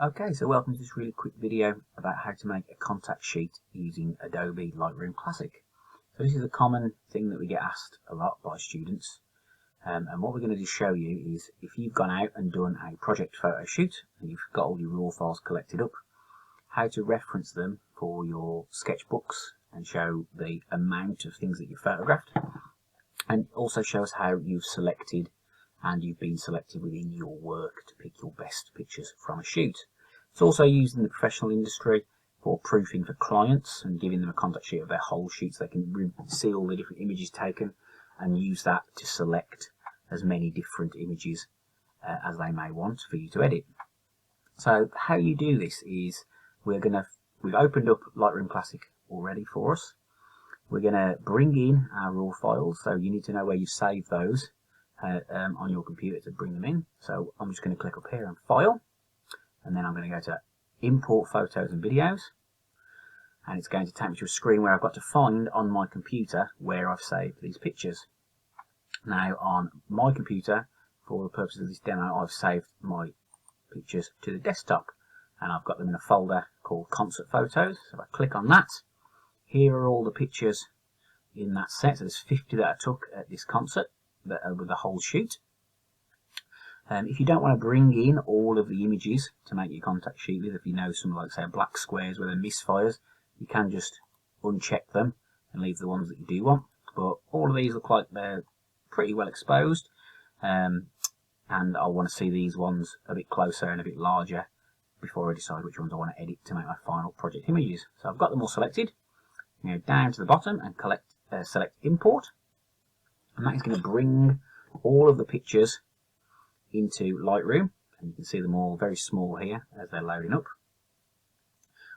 Okay, so welcome to this really quick video about how to make a contact sheet using Adobe Lightroom Classic. So this is a common thing that we get asked a lot by students, and what we're going to show you is if you've gone out and done a project photo shoot and you've got all your raw files collected up, how to reference them for your sketchbooks and show the amount of things that you photographed, and also show us how you've selected and you've been selected within your work to pick your best pictures from a shoot. It's also used in the professional industry for proofing for clients and giving them a contact sheet of their whole shoot so they can see all the different images taken and use that to select as many different images as they may want for you to edit. So how you do this is we've opened up Lightroom Classic already for us. We're going to bring in our raw files, so you need to know where you save those on your computer to bring them in. So I'm just going to click up here on File, and then I'm going to go to Import Photos and Videos, and it's going to take me to a screen where I've got to find on my computer where I've saved these pictures. Now on my computer, for the purposes of this demo, I've saved my pictures to the desktop, and I've got them in a folder called Concert Photos. So if I click on that, here are all the pictures in that set. So there's 50 that I took at this concert with the whole shoot. If you don't want to bring in all of the images to make your contact sheet with, if you know some like say black squares where they're misfires, you can just uncheck them and leave the ones that you do want. But all of these look like they're pretty well exposed, and I want to see these ones a bit closer and a bit larger before I decide which ones I want to edit to make my final project images. So I've got them all selected. Go down to the bottom and select Import, and that is going to bring all of the pictures into Lightroom, and you can see them all very small here as they're loading up.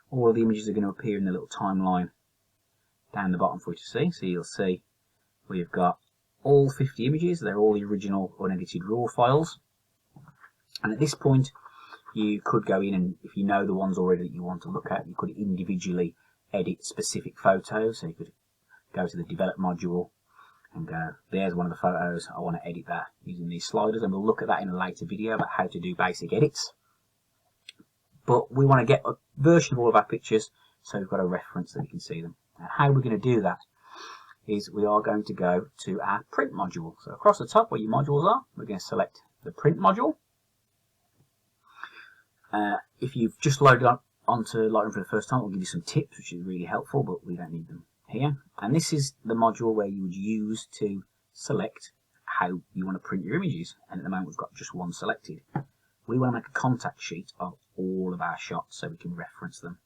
All of the images are going to appear in the little timeline down the bottom for you to see. So you'll see we've got all 50 images. They're all the original unedited raw files, and at this point you could go in, and if you know the ones already that you want to look at, you could individually edit specific photos. So you could go to the Develop module and go, there's one of the photos, I want to edit that using these sliders, and we'll look at that in a later video about how to do basic edits. But we want to get a version of all of our pictures so we've got a reference that we can see them. And how we're going to do that is we are going to go to our Print module. So across the top where your modules are, we're going to select the Print module. If you've just loaded onto Lightroom for the first time, we'll give you some tips which is really helpful, but we don't need them here. And this is the module where you would use to select how you want to print your images, and at the moment we've got just one selected. We want to make a contact sheet of all of our shots so we can reference them.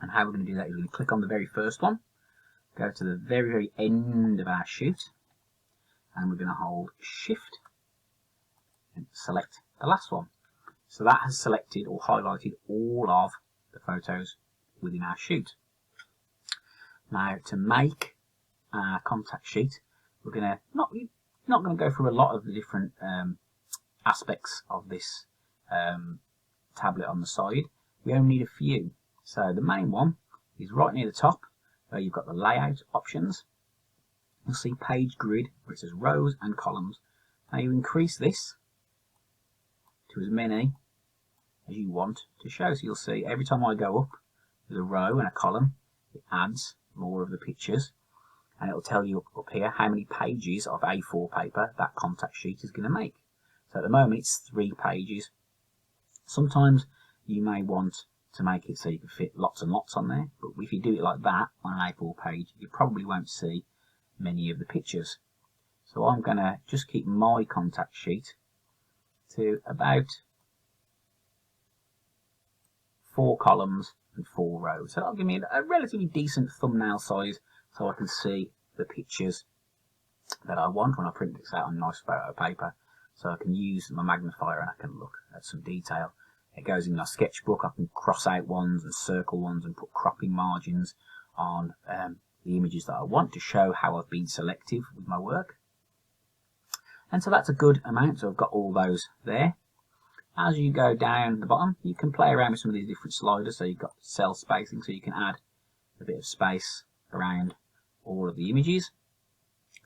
And how we're going to do that is we're going to click on the very first one, go to the very end of our shoot, and we're going to hold Shift and select the last one. So that has selected or highlighted all of the photos within our shoot. Now to make our contact sheet, we're going to not going to go through a lot of the different aspects of this tablet on the side. We only need a few. So the main one is right near the top where you've got the layout options. You'll see page grid where it says rows and columns. Now you increase this to as many as you want to show. So you'll see every time I go up with a row and a column, it adds more of the pictures, and it'll tell you up here how many pages of A4 paper that contact sheet is going to make. So at the moment it's 3 pages. Sometimes you may want to make it so you can fit lots and lots on there, but if you do it like that on an A4 page, you probably won't see many of the pictures. So I'm going to just keep my contact sheet to about 4 columns and 4 rows. So that'll give me a relatively decent thumbnail size so I can see the pictures that I want when I print this out on nice photo paper. So I can use my magnifier and I can look at some detail. It goes in my sketchbook. I can cross out ones and circle ones and put cropping margins on the images that I want to show how I've been selective with my work. And so that's a good amount. So I've got all those there. As you go down the bottom, you can play around with some of these different sliders. So you've got cell spacing, so you can add a bit of space around all of the images.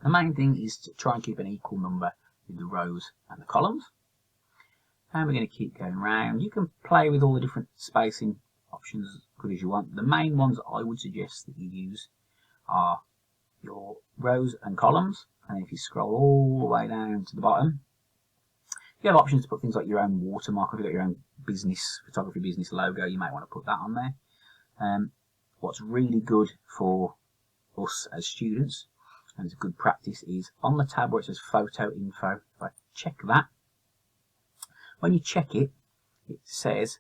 The main thing is to try and keep an equal number with the rows and the columns. And we're going to keep going round. You can play with all the different spacing options as good as you want. The main ones I would suggest that you use are your rows and columns. And if you scroll all the way down to the bottom, you have options to put things like your own watermark. If you've got your own business, photography business logo, you might want to put that on there. What's really good for us as students, and it's a good practice, is on the tab where it says photo info. If I check that, when you check it, it says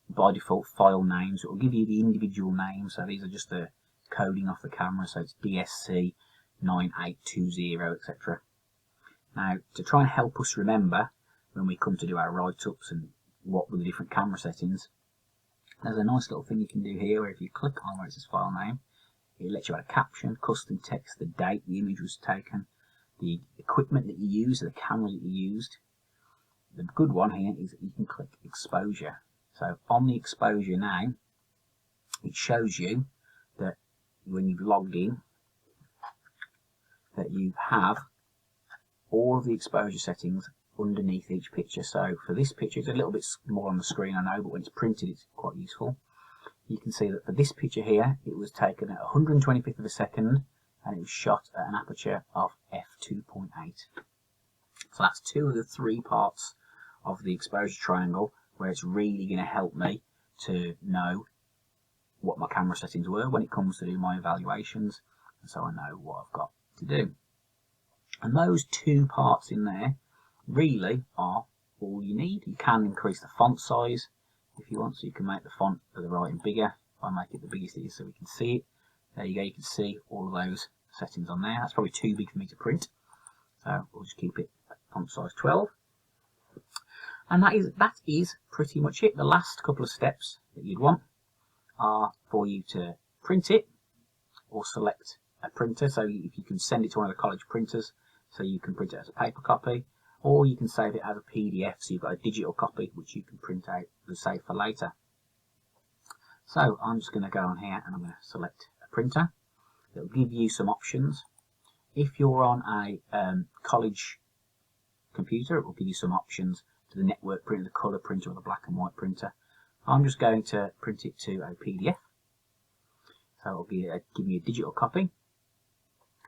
by default file names. It will give you the individual names. So these are just the coding off the camera. So it's DSC 9820, etc. Now, to try and help us remember when we come to do our write-ups and what were the different camera settings, there's a nice little thing you can do here where if you click on where it says file name, it lets you add a caption, custom text, the date the image was taken, the equipment that you used, the camera that you used. The good one here is that you can click exposure. So on the exposure now, it shows you that when you've logged in, that you have all of the exposure settings underneath each picture. So for this picture, it's a little bit small on the screen, I know, but when it's printed, it's quite useful. You can see that for this picture here, it was taken at 125th of a second, and it was shot at an aperture of f2.8. So that's two of the three parts of the exposure triangle where it's really going to help me to know what my camera settings were when it comes to do my evaluations, and so I know what I've got to do. And those two parts in there really are all you need. You can increase the font size if you want, so you can make the font of the writing bigger. If I make it the biggest it is so we can see it, there you go, you can see all of those settings on there. That's probably too big for me to print, so we'll just keep it at font size 12. And that is pretty much it. The last couple of steps that you'd want are for you to print it or select a printer. So if you can send it to one of the college printers, so you can print it as a paper copy, or you can save it as a PDF, so you've got a digital copy which you can print out and save for later. So I'm just going to go on here and I'm going to select a printer. It'll give you some options. If you're on a college computer, it will give you some options to the network printer, the colour printer, or the black and white printer. I'm just going to print it to a PDF. So it'll give me a digital copy.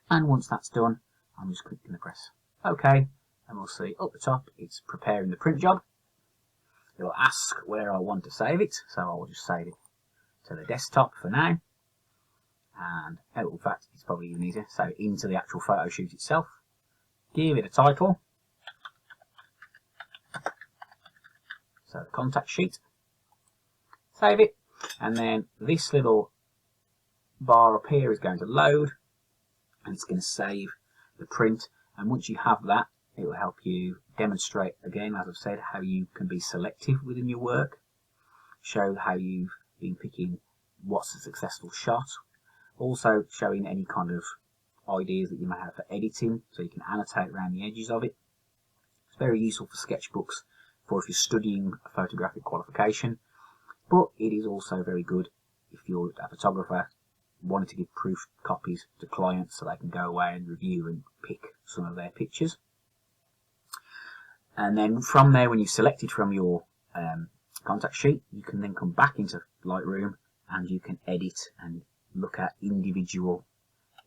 And once that's done, I'm just going to press OK. And we'll see up the top, it's preparing the print job. It will ask where I want to save it. So I'll just save it to the desktop for now. And in fact, it's probably even easier. So into the actual photo shoot itself. Give it a title. So the contact sheet. Save it. And then this little bar up here is going to load. And it's going to save the print. And once you have that, it will help you demonstrate, again, as I've said, how you can be selective within your work. Show how you've been picking what's a successful shot. Also showing any kind of ideas that you may have for editing, so you can annotate around the edges of it. It's very useful for sketchbooks, for if you're studying a photographic qualification, but it is also very good if you're a photographer wanting to give proof copies to clients so they can go away and review and pick some of their pictures. And then from there, when you've selected from your contact sheet, you can then come back into Lightroom and you can edit and look at individual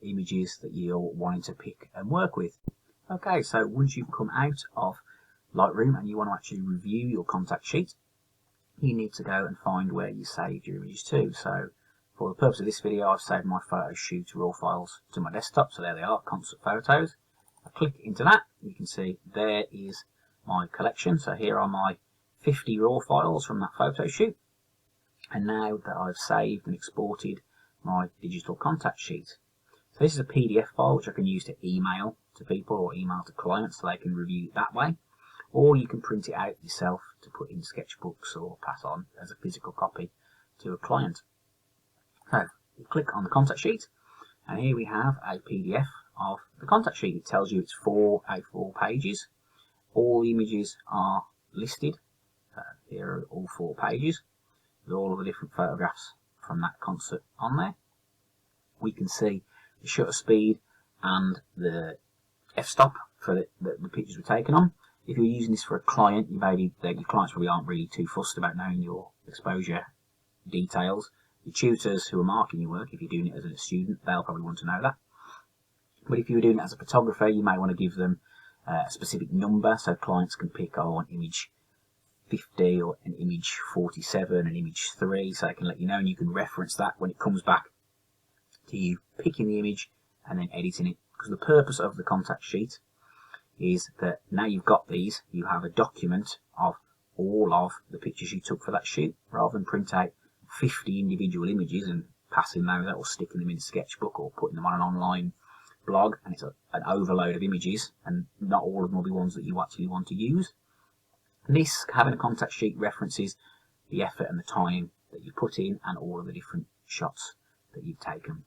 images that you're wanting to pick and work with. Okay, so once you've come out of Lightroom and you want to actually review your contact sheet, you need to go and find where you saved your images to. So for the purpose of this video, I've saved my photo shoot raw files to my desktop. So there they are, concert photos. I click into that, you can see there is my collection. So here are my 50 raw files from that photo shoot. And now that I've saved and exported my digital contact sheet. So this is a PDF file which I can use to email to people or email to clients so they can review it that way. Or you can print it out yourself to put in sketchbooks or pass on as a physical copy to a client. So you click on the contact sheet and here we have a PDF of the contact sheet. It tells you it's 4 A4 pages. All the images are listed. Here are all 4 pages with all of the different photographs from that concert on there. We can see the shutter speed and the f-stop for the pictures we're taking on. If you're using this for a client, your clients probably aren't really too fussed about knowing your exposure details. Your tutors who are marking your work, if you're doing it as a student, they'll probably want to know that. But if you were doing it as a photographer, you may want to give them a specific number so clients can pick, oh, I want image 50 or an image 47, an image 3, so they can let you know, and you can reference that when it comes back to you picking the image and then editing it. Because the purpose of the contact sheet is that now you've got these, you have a document of all of the pictures you took for that shoot, rather than print out 50 individual images and passing those out or sticking them in a sketchbook or putting them on an online blog, and it's an overload of images and not all of them will be ones that you actually want to use. This, having a contact sheet, references the effort and the time that you put in and all of the different shots that you've taken.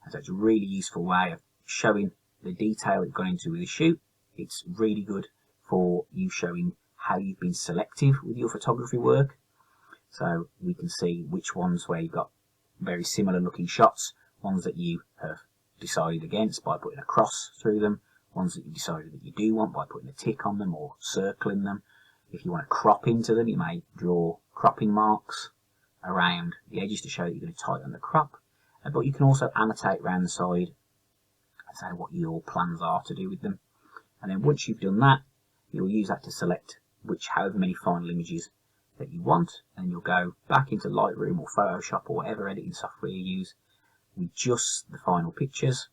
And so it's a really useful way of showing the detail that you've gone into with a shoot. It's really good for you showing how you've been selective with your photography work. So we can see which ones where you've got very similar looking shots, ones that you have decided against by putting a cross through them, ones that you decided that you do want by putting a tick on them or circling them. If you want to crop into them, you may draw cropping marks around the edges to show that you're going to tighten the crop. But you can also annotate around the side and say what your plans are to do with them. And then once you've done that, you'll use that to select however many final images that you want, and you'll go back into Lightroom or Photoshop or whatever editing software you use with just the final pictures,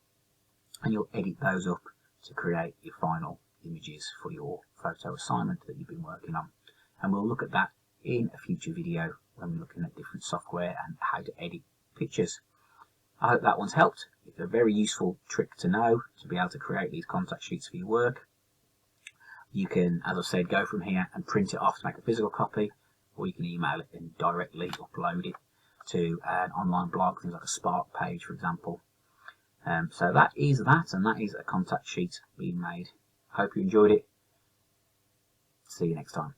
and you'll edit those up to create your final images for your photo assignment that you've been working on. And we'll look at that in a future video when we're looking at different software and how to edit pictures. I hope that one's helped. It's a very useful trick to know to be able to create these contact sheets for your work. You can, as I said, go from here and print it off to make a physical copy, or you can email it and directly upload it to an online blog, things like a Spark page, for example. So that is that, and that is a contact sheet being made. Hope you enjoyed it. See you next time.